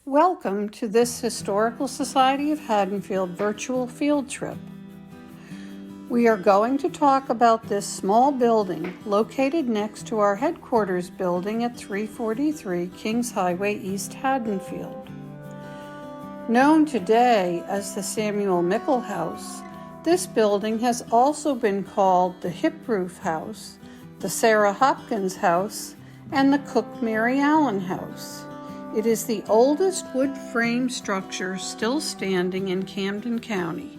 Welcome to this Historical Society of Haddonfield virtual field trip. We are going to talk about this small building located next to our headquarters building at 343 Kings Highway, East Haddonfield. Known today as the Samuel Mickle House, this building has also been called the Hip Roof House, the Sarah Hopkins House, and the Cook Mary Allen House. It is the oldest wood frame structure still standing in Camden County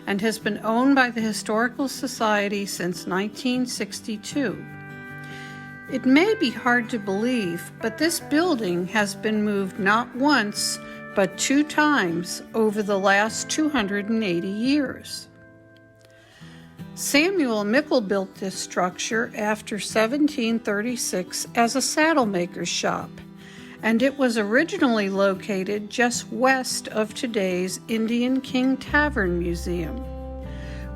and has been owned by the Historical Society since 1962. It may be hard to believe, but this building has been moved not once, but 2 times over the last 280 years. Samuel Mickle built this structure after 1736 as a saddle maker's shop, and it was originally located just west of today's Indian King Tavern Museum.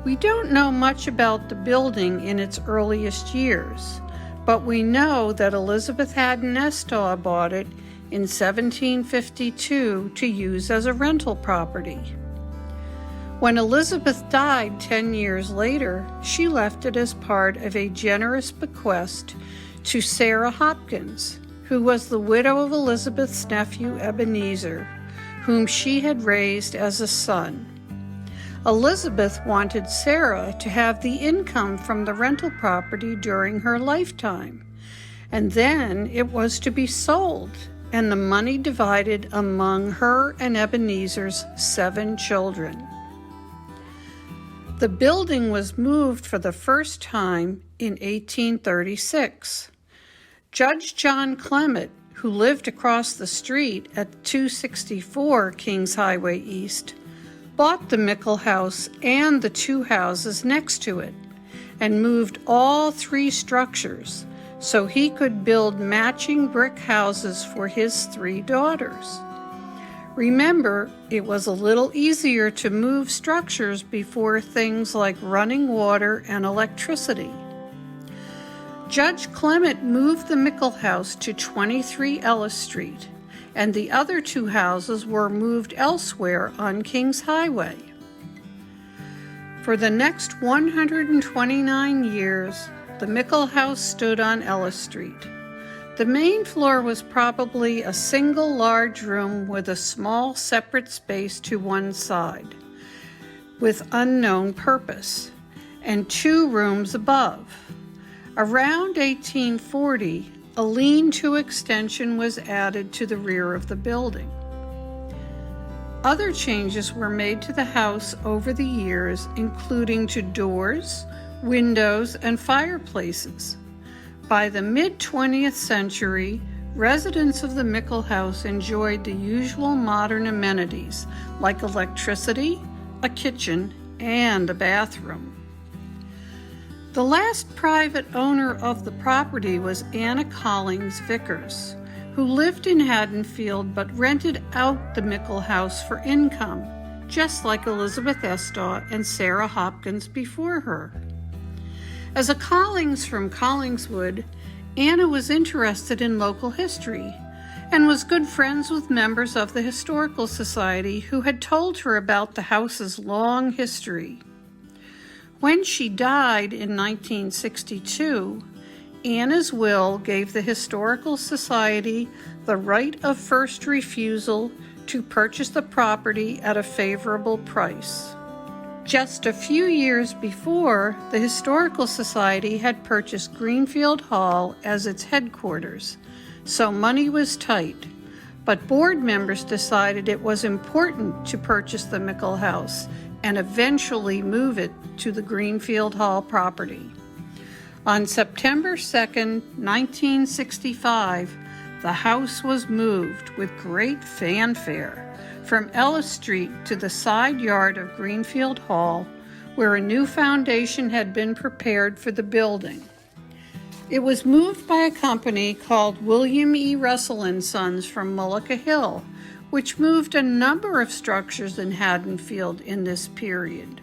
We don't know much about the building in its earliest years, but we know that Elizabeth Haddon Estaw bought it in 1752 to use as a rental property. When Elizabeth died 10 years later, she left it as part of a generous bequest to Sarah Hopkins, who was the widow of Elizabeth's nephew Ebenezer, whom she had raised as a son. Elizabeth wanted Sarah to have the income from the rental property during her lifetime, and then it was to be sold, and the money divided among her and Ebenezer's 7 children. The building was moved for the first time in 1836. Judge John Clement, who lived across the street at 264 Kings Highway East, bought the Mickle House and the 2 houses next to it and moved all 3 structures so he could build matching brick houses for his 3 daughters. Remember, it was a little easier to move structures before things like running water and electricity. Judge Clement moved the Mickle House to 23 Ellis Street, and the other 2 houses were moved elsewhere on Kings Highway. For the next 129 years, the Mickle House stood on Ellis Street. The main floor was probably a single large room with a small separate space to one side, with unknown purpose, and 2 rooms above. Around 1840, a lean-to extension was added to the rear of the building. Other changes were made to the house over the years, including to doors, windows, and fireplaces. By the mid-20th century, residents of the Mickle House enjoyed the usual modern amenities like electricity, a kitchen, and a bathroom. The last private owner of the property was Anna Collings Vickers, who lived in Haddonfield but rented out the Mickle House for income, just like Elizabeth Estaw and Sarah Hopkins before her. As a Collings from Collingswood, Anna was interested in local history and was good friends with members of the Historical Society who had told her about the house's long history. When she died in 1962, Anna's will gave the Historical Society the right of first refusal to purchase the property at a favorable price. Just a few years before, the Historical Society had purchased Greenfield Hall as its headquarters, so money was tight, but board members decided it was important to purchase the Mickle House and eventually move it to the Greenfield Hall property. On September 2, 1965, the house was moved with great fanfare from Ellis Street to the side yard of Greenfield Hall, where a new foundation had been prepared for the building. It was moved by a company called William E. Russell & Sons from Mullica Hill, which moved a number of structures in Haddonfield in this period.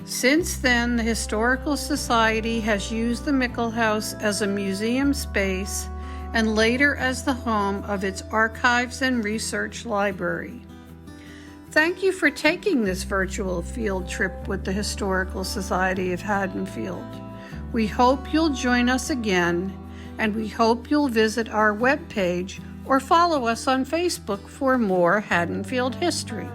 Since then, the Historical Society has used the Mickle House as a museum space and later as the home of its archives and research library. Thank you for taking this virtual field trip with the Historical Society of Haddonfield. We hope you'll join us again, and we hope you'll visit our webpage or follow us on Facebook for more Haddonfield history.